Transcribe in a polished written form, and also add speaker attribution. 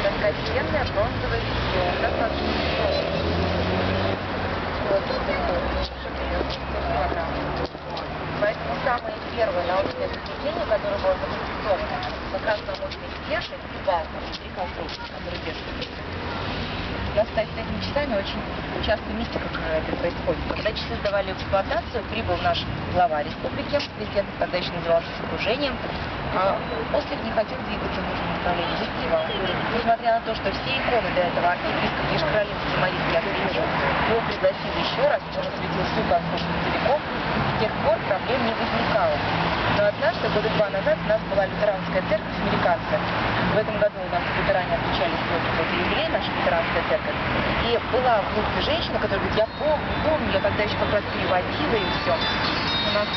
Speaker 1: Драгоценное бронзовое стекло. Достаточно килограмм. Поэтому самое первое научное изобретение, которое было запатентовано, как раз на мощной стержне, это балка, три конструкции, которые держат. У нас, кстати, с этими часами очень часто мистика это происходит. Когда часы сдавали в эксплуатацию, прибыл наш глава республики, президент, тогда еще назывался окружением, а ослик не хотел двигаться в нужном направлении, застревал. Несмотря на то, что все иконы до этого архиепископ Нижегородский Марийский осветил, его пригласили еще раз, он осветил всю конструкцию целиком, с тех пор проблем не возникало. Но однажды, года 2 назад, у нас была лютеранская церковь американская. В этом году у нас лютеране отмечали свой какой-то юбилей, наша лютеранская церковь. И была в группе женщина, которая говорит, я помню, я тогда еще как раз переводила и все. У нас